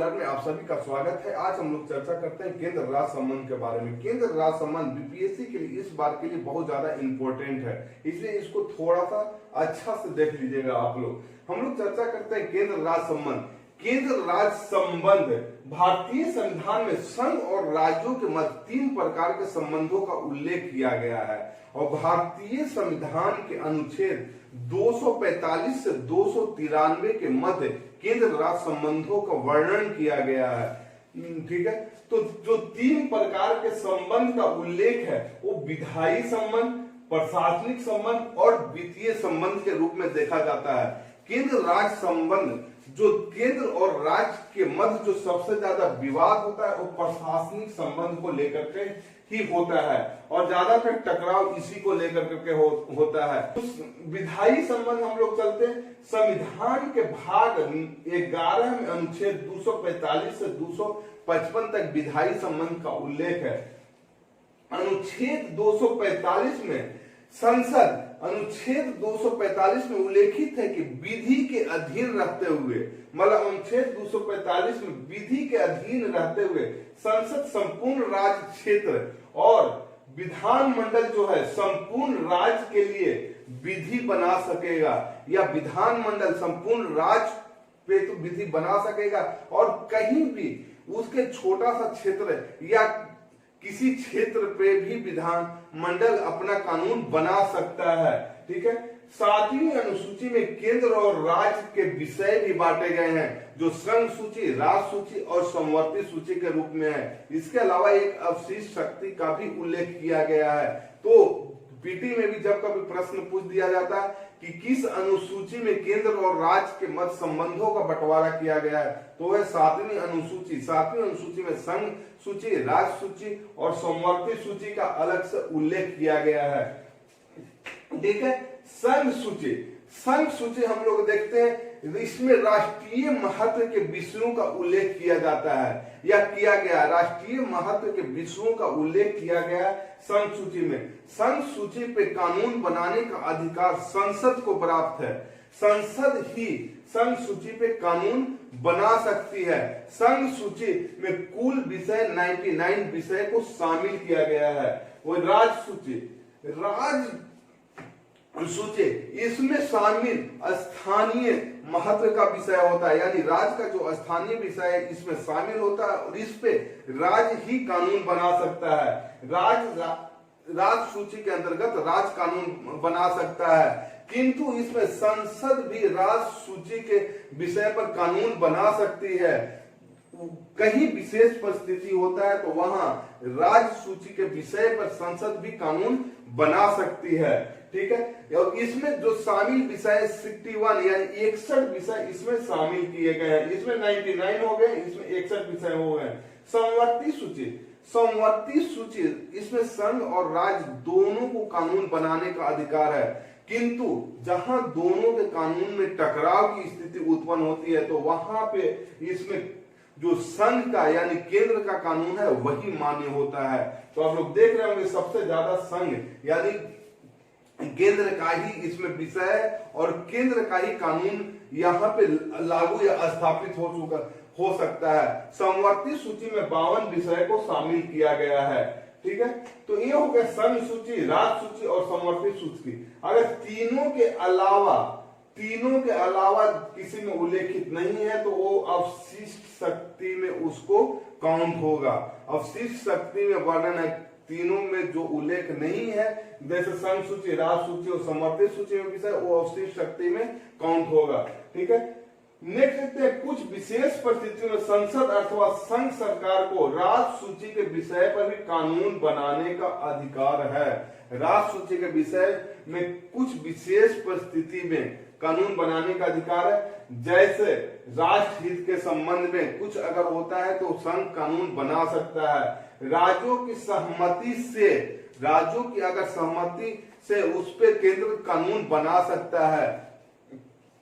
गोलर में आप सभी का स्वागत है। आज हम लोग चर्चा करते हैं केंद्र राज्य संबंध के बारे में। केंद्र राज्य संबंध बीपीएससी के लिए इस बार के लिए बहुत ज्यादा इंपॉर्टेंट है, इसलिए इसको थोड़ा सा अच्छा से देख लीजिएगा आप लोग। हम लोग चर्चा करते हैं केंद्र राज्य संबंध। केंद्र राज्य संबंध भारतीय संविधान में संघ और राज्यों के मध्य 3 प्रकार के संबंधों का उल्लेख किया गया है और भारतीय संविधान के अनुच्छेद 245 से 293 के मध्य केंद्र राज्य संबंधों का वर्णन किया गया है। ठीक है, तो जो 3 प्रकार के संबंध का उल्लेख है वो विधायी संबंध, प्रशासनिक संबंध और वित्तीय संबंध के रूप में देखा जाता है। केंद्र राज्य संबंध जो केंद्र और राज्य के मध्य जो सबसे ज्यादा विवाद होता है वो प्रशासनिक संबंध को लेकर के ही होता है और ज्यादातर टकराव इसी को लेकर के होता है। उस विधायी संबंध हम लोग चलते हैं। संविधान के भाग 11 में अनुच्छेद 245 से 255 तक विधायी संबंध का उल्लेख है। अनुच्छेद 245 में संसद अनुच्छेद 245 में उल्लेखित है कि विधि के अधीन रहते हुए, मतलब अनुच्छेद 245 में विधि के अधीन रहते हुए संसद संपूर्ण राज्य क्षेत्र और विधानमंडल जो है संपूर्ण राज्य के लिए विधि बना सकेगा, या विधानमंडल संपूर्ण राज्य पे तो विधि बना सकेगा और कहीं भी उसके छोटा सा क्षेत्र या किसी क्षेत्र पे भी विधान मंडल अपना कानून बना सकता है। ठीक है, 7वीं अनुसूची में केंद्र और राज्य के विषय भी बांटे गए हैं जो संघ सूची, राज्य सूची और समवर्ती सूची के रूप में है। इसके अलावा एक अवशिष्ट शक्ति का भी उल्लेख किया गया है। तो पीटी में भी जब कभी प्रश्न पूछ दिया जाता है कि किस अनुसूची में केंद्र और राज्य के मध्य संबंधों का बंटवारा किया गया है, तो वह 7वीं अनुसूची। 7वीं अनुसूची में संघ सूची, राज्य सूची और समवर्ती सूची का अलग से उल्लेख किया गया है। ठीक है, संघ सूची। संघ सूची हम लोग देखते हैं, इसमें राष्ट्रीय महत्व के विषयों का उल्लेख किया जाता है या किया गया। राष्ट्रीय महत्व के विषयों का उल्लेख किया गया संघ सूची में। संघ सूची पे कानून बनाने का अधिकार संसद को प्राप्त है। संसद ही संघ सूची पे कानून बना सकती है। संघ सूची में कुल विषय 99 विषय को शामिल किया गया है। वो राज्य सूची, राज्य सूची, इसमें शामिल स्थानीय महत्व का विषय होता है, यानी राज्य का जो स्थानीय विषय है इसमें शामिल होता है और इस पे राज्य ही कानून बना सकता है। राज्य सूची के अंतर्गत राज्य कानून बना सकता है, किंतु इसमें संसद भी राज्य सूची के विषय पर कानून बना सकती है। कहीं विशेष परिस्थिति होता है तो वहां राज्य सूची के विषय पर संसद भी कानून बना सकती है। ठीक है, और इसमें जो शामिल विषय 61 यानी 61 विषय इसमें शामिल किए गए हैं। इसमें 99 हो गए, इसमें 61 विषय हो गए। समवर्ती सूची, समवर्ती सूची, इसमें संघ और राज्य दोनों को कानून बनाने का अधिकार है, किंतु जहां दोनों के कानून में टकराव की स्थिति उत्पन्न होती है तो वहां पे इसमें जो संघ का यानी केंद्र का कानून है वही मान्य होता है। तो आप लोग देख रहे होंगे सबसे ज्यादा संघ यानी केंद्र का ही इसमें विषय है और केंद्र का ही कानून यहाँ पे लागू या स्थापित हो सकता है। समवर्ती सूची में 52 विषय को शामिल किया गया है। ठीक है, तो ये हो गया संघ सूची, राज्य सूची और समवर्ती सूची। अगर तीनों के अलावा किसी में उल्लेखित नहीं है तो वो अवशिष्ट शक्ति में उसको काउंट होगा। अवशिष्ट शक्ति में वर्णन है, तीनों में जो उल्लेख नहीं है जैसे संघ सूची, राज्य सूची और समवर्ती सूची में विषय, वो अवशिष्ट शक्ति में काउंट होगा। ठीक है, नेक्स्ट देखते हैं, कुछ विशेष परिस्थितियों में संसद अथवा संघ सरकार को राज्य सूची के विषय पर भी कानून बनाने का अधिकार है। राज्य सूची के विषय में कुछ विशेष परिस्थिति में कानून बनाने का अधिकार है, जैसे राष्ट्र हित के संबंध में कुछ अगर होता है तो संघ कानून बना सकता है। राज्यों की सहमति से, राज्यों की अगर सहमति से उस पर केंद्र कानून बना सकता है।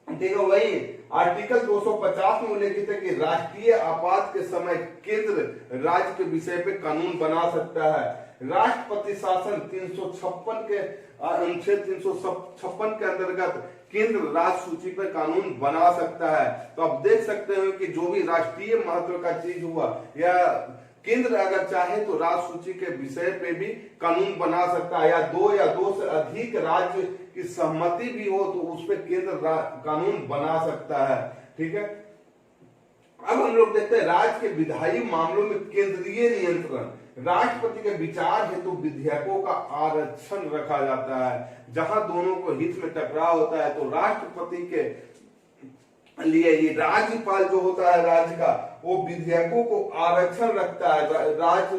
ठीक है, वही आर्टिकल 250 में उल्लेखित है कि राष्ट्रीय आपात के समय केंद्र राज्य के विषय पे कानून बना सकता है। राष्ट्रपति शासन 356 के अनुच्छेद 356 के अंतर्गत केंद्र राज्य सूची पर कानून बना सकता है। तो आप देख सकते हो कि जो भी राष्ट्रीय महत्व का चीज हुआ या केंद्र अगर चाहे तो राज्य सूची के विषय पे भी कानून बना सकता है, या दो से अधिक राज्य की सहमति भी हो तो उस पर केंद्र कानून बना सकता है। ठीक है, अब हम लोग देखते हैं राज्य के विधायी मामलों में केंद्रीय नियंत्रण। राष्ट्रपति के विचार हेतु विधेयकों का आरक्षण रखा जाता है। जहां दोनों को हित में टकराव होता है तो राष्ट्रपति के लिए ये राज्यपाल जो होता है राज्य का, वो विधेयकों को आरक्षण रखता है। राज्य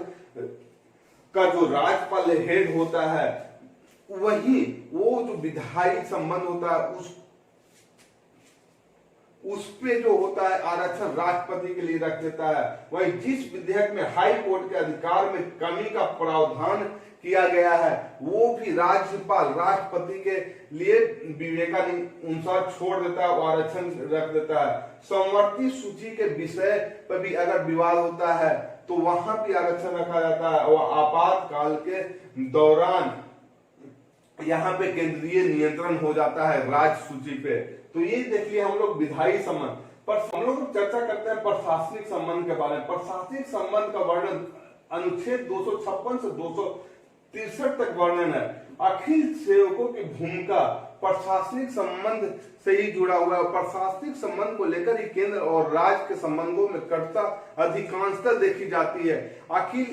का जो राज्यपाल हेड होता है वही वो जो विधायी संबंध होता है उस पे जो होता है आरक्षण राष्ट्रपति के लिए रख देता है। वही जिस विधेयक में हाई कोर्ट के अधिकार में कमी का प्रावधान किया गया है वो भी राज्यपाल राष्ट्रपति के लिए विवेकानुसार छोड़ देता है, आरक्षण रख देता है। समवर्ती सूची के विषय पर भी अगर विवाद होता है तो वहां भी आरक्षण रखा जाता है और आपातकाल के दौरान यहाँ पे केंद्रीय नियंत्रण हो जाता है राज्य सूची पे। तो ये देखिए हम लोग विधायी संबंध पर हम लोग चर्चा करते हैं प्रशासनिक संबंध के बारे में। प्रशासनिक संबंध का वर्णन अनुच्छेद 256 से 263 तक वर्णन है। अखिल सेवकों की भूमिका प्रशासनिक संबंध से ही जुड़ा हुआ है। प्रशासनिक संबंध को लेकर ही केंद्र और राज्य के संबंधों में कटता अधिकांशता देखी जाती है। अखिल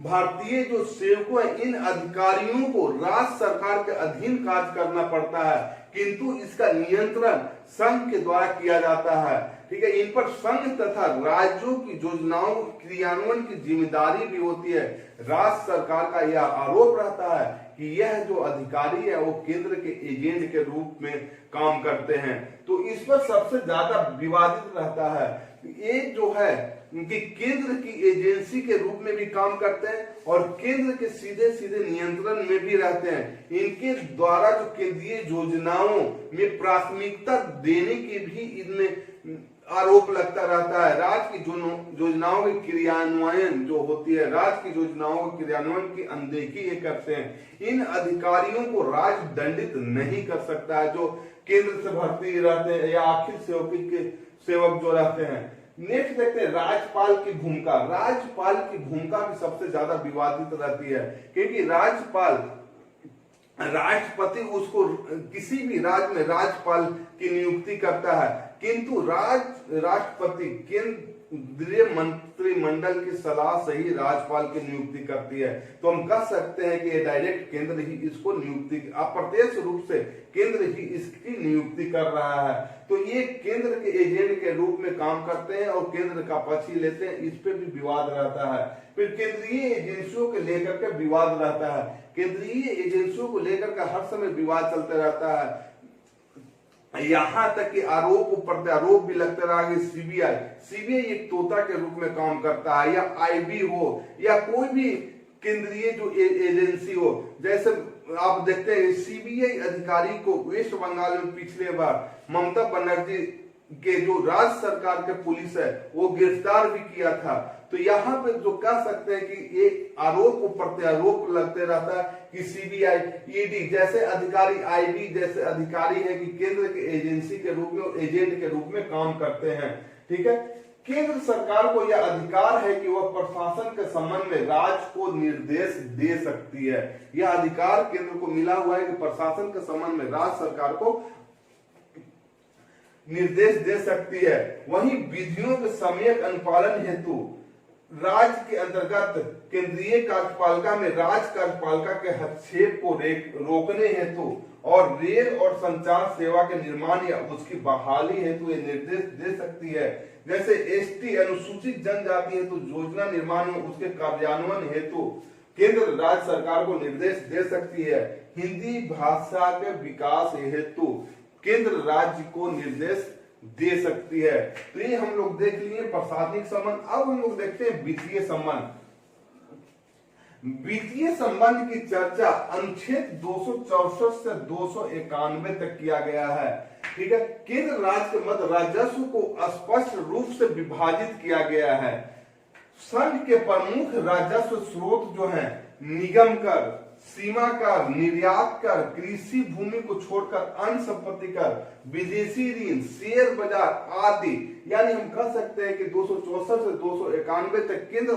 भारतीय जो सेवकों है इन अधिकारियों को राज्य सरकार के अधीन कार्य करना पड़ता है, किंतु इसका नियंत्रण संघ के द्वारा किया जाता है। ठीक है, इन पर संघ तथा राज्यों की योजनाओं क्रियान्वयन की जिम्मेदारी भी होती है। राज्य सरकार का यह आरोप रहता है कि यह जो अधिकारी है वो केंद्र के एजेंट के रूप में काम करते हैं। तो इस पर सबसे ज्यादा विवादित रहता है ये जो है कि केंद्र की एजेंसी के रूप में भी काम करते हैं और केंद्र के सीधे सीधे नियंत्रण में भी रहते हैं। इनके द्वारा जो केंद्रीय योजनाओं में प्राथमिकता देने के भी इनमें आरोप लगता रहता है। राज्य की योजनाओं के क्रियान्वयन जो होती है, राज्य की योजनाओं के क्रियान्वयन की अनदेखी ये करते हैं। इन अधिकारियों को राज्य दंडित नहीं कर सकता है जो केंद्र से भर्ती रहते हैं या अखिल सेवक जो रहते हैं। नेक्स्ट देखते हैं राज्यपाल की भूमिका। राज्यपाल की भूमिका भी सबसे ज्यादा विवादित रहती है क्योंकि राष्ट्रपति उसको किसी भी राज्य में राज्यपाल की नियुक्ति करता है, किंतु राष्ट्रपति केंद्रीय मंत्रिमंडल की सलाह से ही राज्यपाल की नियुक्ति करती है। तो हम कह सकते हैं कि डायरेक्ट केंद्र ही इसको नियुक्ति, अप्रत्यक्ष रूप से केंद्र ही इसकी नियुक्ति कर रहा है। तो ये केंद्र के एजेंट के रूप में काम करते हैं और केंद्र का पक्ष ही लेते हैं। इस पे भी विवाद रहता है। फिर केंद्रीय एजेंसियों को लेकर के विवाद रहता है। केंद्रीय एजेंसियों को लेकर के हर समय विवाद चलते रहता है, यहां तक कि आरोप प्रत्यारोप भी लगते रहा। सीबीआई एक तोता के रूप में काम करता है, या आईबी हो या कोई भी केंद्रीय जो एजेंसी हो। जैसे आप देखते हैं सीबीआई अधिकारी को वेस्ट बंगाल में पिछले बार ममता बनर्जी के जो राज्य सरकार के पुलिस है वो गिरफ्तार भी किया था। तो यहाँ पे जो कह सकते हैं कि ये आरोप प्रत्यारोप लगते रहता है कि सीबीआई, ईडी जैसे अधिकारी, आईबी जैसे अधिकारी है कि केंद्र के एजेंसी के रूप में, एजेंट के रूप में काम करते हैं। ठीक है, केंद्र सरकार को यह अधिकार है कि वह प्रशासन के संबंध में राज्य को निर्देश दे सकती है। यह अधिकार केंद्र को मिला हुआ है कि प्रशासन के संबंध में राज्य सरकार को निर्देश दे सकती है। वहीं विधियों के सम्यक अनुपालन हेतु राज्य के अंतर्गत केंद्रीय कार्यपालिका में राज्य कार्यपालिका के हस्तक्षेप को रोकने हेतु और रेल और संचार सेवा के निर्माण या उसकी बहाली हेतु ये निर्देश दे सकती है। जैसे एसटी अनुसूचित जनजाति हेतु योजना निर्माण में उसके कार्यान्वयन हेतु केंद्र राज्य सरकार को निर्देश दे सकती है। हिंदी भाषा के विकास हेतु केंद्र राज्य को निर्देश दे सकती है। तो ये हम लोग देख लिए प्रशासनिक संबंध। अब हम लोग देखते हैं वित्तीय संबंध। वित्तीय संबंध की चर्चा अनुच्छेद 264 से 291 तक किया गया है। ठीक है, केंद्र राज्य के मध्य राजस्व को स्पष्ट रूप से विभाजित किया गया है। संघ के प्रमुख राजस्व स्रोत जो है निगम कर, सीमा कर, निर्यात कर, कृषि भूमि को छोड़कर अन्य संपत्ति कर, विदेशी ऋण, शेयर बाजार आदि। यानी हम कह सकते हैं कि 264 से 291 तक केंद्र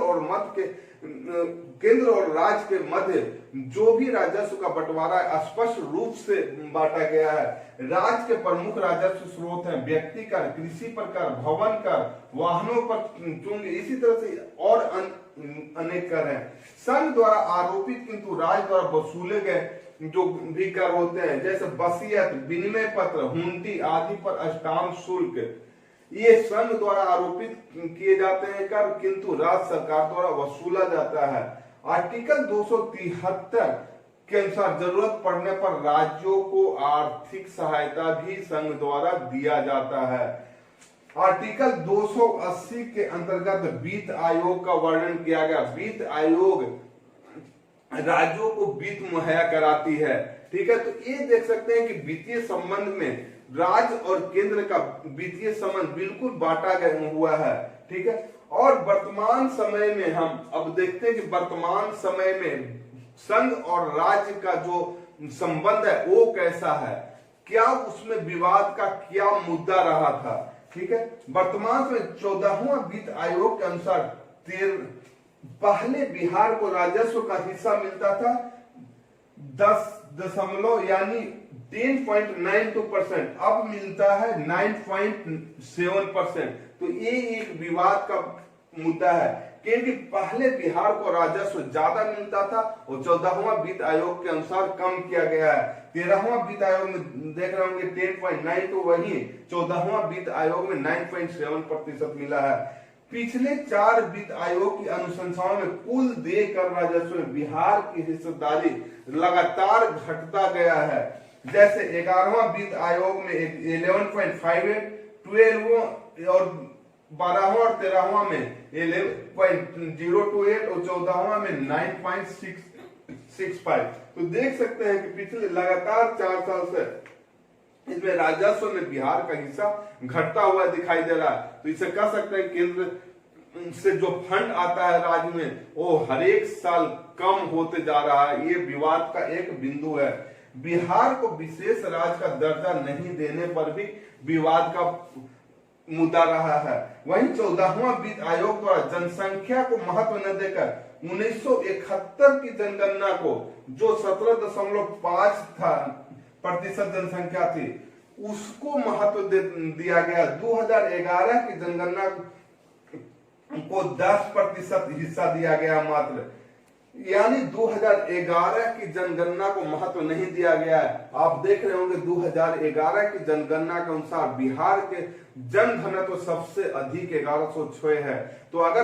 और राज्य के मध्य जो भी राजस्व का बंटवारा स्पष्ट रूप से बांटा गया है। राज्य के प्रमुख राजस्व स्रोत हैं व्यक्ति कर, कृषि पर कर, भवन कर, वाहनों पर चूंकि, इसी तरह से और अनेक कर हैं। संघ द्वारा आरोपित किंतु राज्य द्वारा वसूले गए जो भी कर होते हैं, जैसे वसीयत, विनिमय पत्र, हुंडी आदि पर स्टाम्प शुल्क, ये संघ द्वारा आरोपित किए जाते हैं कर, किंतु राज्य सरकार द्वारा वसूला जाता है। आर्टिकल 273 के अनुसार जरूरत पड़ने पर राज्यों को आर्थिक सहायता भी संघ द्वारा दिया जाता है। आर्टिकल 280 के अंतर्गत वित्त आयोग का वर्णन किया गया। वित्त आयोग राज्यों को वित्त मुहैया कराती है, ठीक है। तो ये देख सकते हैं कि वित्तीय संबंध में राज्य और केंद्र का वित्तीय संबंध बिल्कुल बांटा गया हुआ है, ठीक है। और वर्तमान समय में हम अब देखते हैं कि वर्तमान समय में संघ और राज्य का जो संबंध है वो कैसा है, क्या उसमें विवाद का क्या मुद्दा रहा था, ठीक है। वर्तमान में 14वां वित्त आयोग के अनुसार पहले बिहार को राजस्व का हिस्सा मिलता था 10 यानी 10.92%, अब मिलता है 9.7%। तो ये एक विवाद का मुद्दा है, क्योंकि पहले बिहार को राजस्व ज्यादा मिलता था और 14वां वित्त आयोग के अनुसार कम किया गया है। 13वां वित्त आयोग में देख रहे होंगे 10.92, वही 14वां वित्त आयोग में 9.7% मिला है। पिछले 4 वित्त आयोग की अनुशंसाओं में कुल देय कर राजस्व में बिहार की हिस्सेदारी लगातार घटता गया है। जैसे 11वां वित्त आयोग में 11.58, 12वां और 12वां और 13वां में 11.028 और 14वां में 9.65। तो देख सकते हैं कि पिछले लगातार 4 साल से इसमें राजस्व में बिहार का हिस्सा घटता हुआ दिखाई दे रहा है। तो इसे कह सकते हैं केंद्र से जो फंड आता है राज्य में वो हर एक साल कम होते जा रहा है। ये विवाद का एक बिंदु है। बिहार को विशेष राज्य का दर्जा नहीं देने पर भी विवाद का मुद्दा रहा है। वहीं 14वां वित्त आयोग द्वारा जनसंख्या को महत्व न देकर 1971 की जनगणना को जो 17.5% जनसंख्या थी उसको महत्व दिया गया। 2011 की जनगणना को 10% हिस्सा दिया गया मात्र, यानी 2011 की जनगणना को महत्व नहीं दिया गया है। आप देख रहे होंगे 2011 की जनगणना के अनुसार बिहार के जन घनत्व सबसे अधिक 1106 है। तो अगर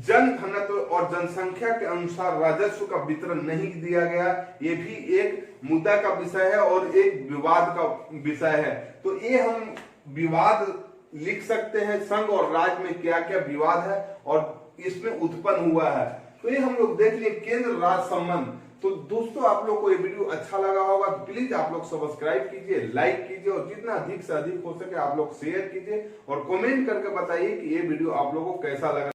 जन घनत्व और जनसंख्या के अनुसार राजस्व का वितरण नहीं दिया गया, ये भी एक मुद्दा का विषय है और एक विवाद का विषय है। तो ये हम विवाद लिख सकते हैं संघ और राज्य में क्या क्या विवाद है और इसमें उत्पन्न हुआ है। तो ये हम लोग देख लिए केंद्र राज्य संबंध। तो दोस्तों आप लोग को ये वीडियो अच्छा लगा होगा तो प्लीज आप लोग सब्सक्राइब कीजिए, लाइक कीजिए और जितना अधिक से अधिक हो सके आप लोग शेयर कीजिए और कमेंट करके बताइए कि ये वीडियो आप लोगों को कैसा लगा।